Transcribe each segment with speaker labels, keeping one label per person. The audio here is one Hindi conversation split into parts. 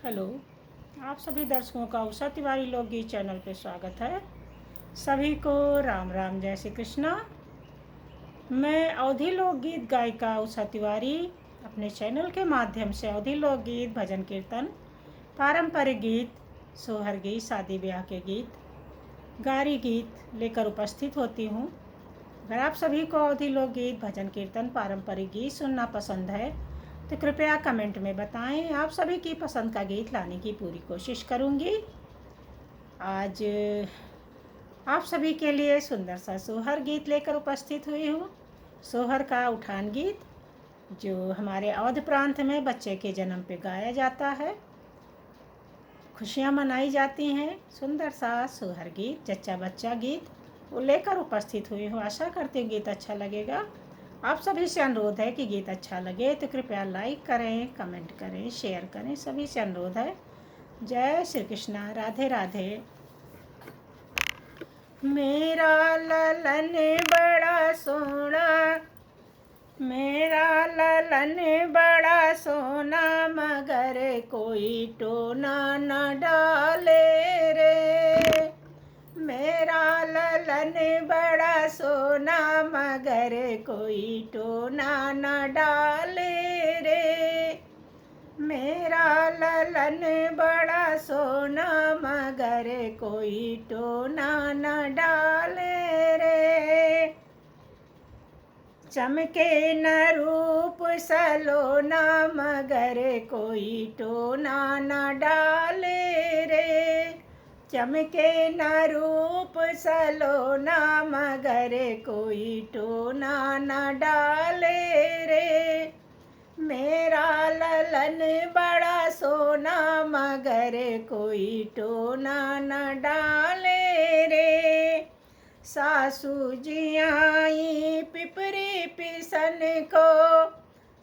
Speaker 1: हेलो। आप सभी दर्शकों का उषा तिवारी लोकगीत चैनल पे स्वागत है। सभी को राम राम, जय श्री कृष्णा। मैं अवधी लोकगीत गायिका उषा तिवारी अपने चैनल के माध्यम से अवधी लोकगीत, भजन कीर्तन, पारंपरिक गीत, सोहर गीत, शादी ब्याह के गीत, गारी गीत लेकर उपस्थित होती हूँ। अगर आप सभी को अवधी लोकगीत, भजन कीर्तन, पारंपरिक गीत सुनना पसंद है तो कृपया कमेंट में बताएं। आप सभी की पसंद का गीत लाने की पूरी कोशिश करूंगी। आज आप सभी के लिए सुंदर सा सोहर गीत लेकर उपस्थित हुई हूँ। सोहर का उठान गीत जो हमारे अवध प्रांत में बच्चे के जन्म पे गाया जाता है, खुशियाँ मनाई जाती हैं। सुंदर सा सोहर गीत, जच्चा बच्चा गीत वो लेकर उपस्थित हुई हूँ। आशा करती हूँ गीत अच्छा लगेगा। आप सभी से अनुरोध है कि गीत अच्छा लगे तो कृपया लाइक करें, कमेंट करें, शेयर करें। सभी से अनुरोध है। जय श्री कृष्णा, राधे राधे। मेरा ललन बड़ा सोना, मेरा ललन बड़ा सोना, मगर कोई टोना न डाले रे। मेरा ललन बड़ा सोना, मगर कोई टोना न डाले रे। मेरा ललन बड़ा सोना, मगर कोई टोना न डाले रे। चमके न रूप सलोना, मगर कोई टोना न डाले रे। चमके न रूप सलोना, मगर कोई टोना न डाले रे। मेरा ललन बड़ा सोना, मगर कोई टोना न डाले रे। सासू जी आई पिपरी पिसन को,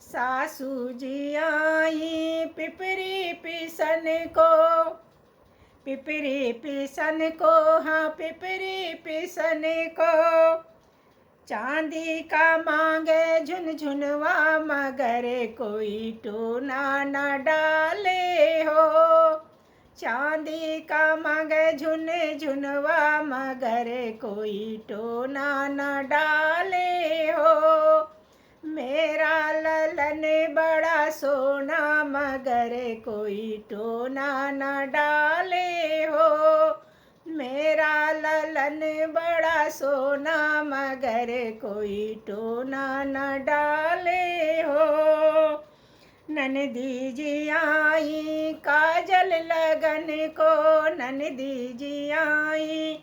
Speaker 1: सासू जी आई पिपरी पिसन को, पिपरी पिसन को, हाँ पिपरी पिसन को। चांदी का मांगे झुनझुनवा, मगर कोई टोना न डाले हो। चांदी का मांगे झुनझुनवा, मगर कोई टोना न डाले हो। मेरा ललन बड़ा सोना, मगर कोई टोना न डाले हो। मेरा ललन बड़ा सोना, मगर कोई टोना न डाले हो। ननदी जी आई काजल लगन को, ननदी जी आई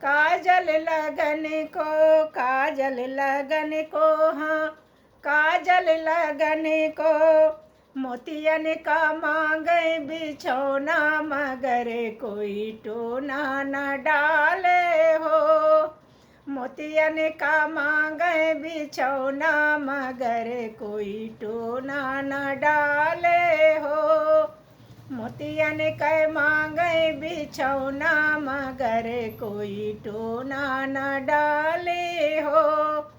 Speaker 1: काजल लगन को, काजल लगन को, हाँ काजल लगन को। मोतियन का मांगे बिछौना, मगर कोई टोना न डाले हो। मोतियन का मांगे बिछौना, मगर कोई टोना न डाले हो। मोतियन के मांगे बिछौना, मगर कोई टोना न डाले हो।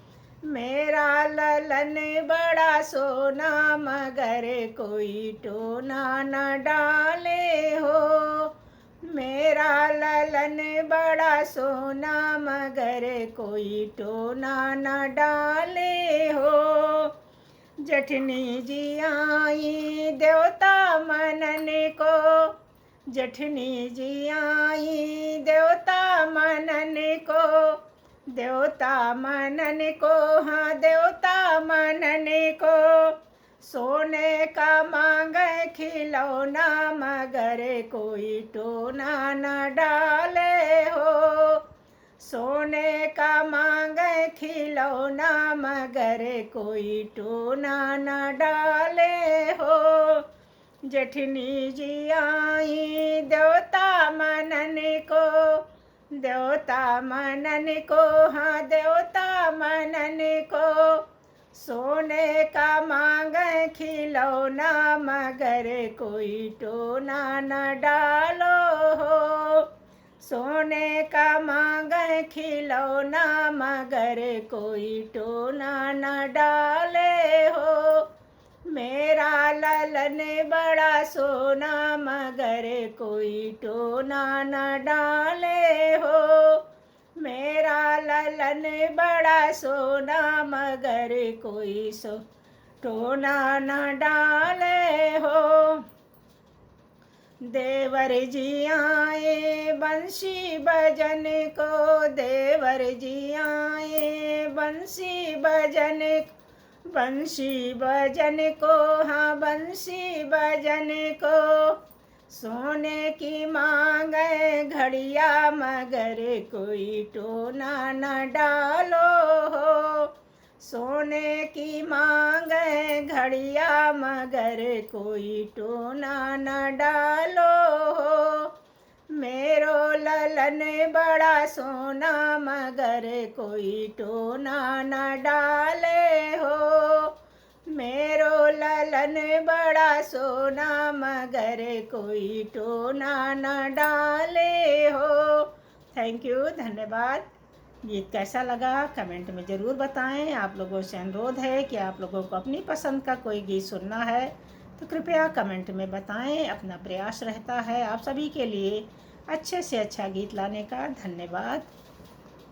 Speaker 1: मेरा ललन बड़ा सोना, मगर कोई टोना न डाले हो। मेरा ललन बड़ा सोना, मगर कोई टोना न डाले हो। जठनी जी आई देवता मनन को, जठनी जी आई देवता मनन को, देवता मनन को, हाँ देवता मनन को। सोने का मांगे खिलौना, मगर कोई टोना न डाले हो। सोने का मांगे खिलौना, मगर कोई टोना न डाले हो। जेठनी जी आई देवता मनन को, देवता मनन को, हाँ देवता मनन को। सोने का मांगे खिलौना, मगर कोई टोना न डालो हो। सोने का मांगे खिलौना, मगर कोई टोना न डाले हो। मेरा ललन बड़ा सोना मगर कोई टोना न डाले हो। मेरा ललन बड़ा सोना मगर कोई टोना न डाले हो। देवर जी आए बंसी बजन को, देवर जी आए बंसी बजन, बंसी बजन को, हाँ बंसी बजन को। सोने की मांगे घड़िया मगर कोई टोना न डालो हो। सोने की मांगे घड़िया मगर कोई टोना न डालो हो। मेरो ललन बड़ा सोना मगर कोई टोना न डाले हो। मेरो ललन बड़ा सोना मगर कोई टोना न डाले हो। थैंक यू, धन्यवाद। गीत कैसा लगा कमेंट में ज़रूर बताएं। आप लोगों से अनुरोध है कि आप लोगों को अपनी पसंद का कोई गीत सुनना है तो कृपया कमेंट में बताएं। अपना प्रयास रहता है आप सभी के लिए अच्छे से अच्छा गीत लाने का। धन्यवाद।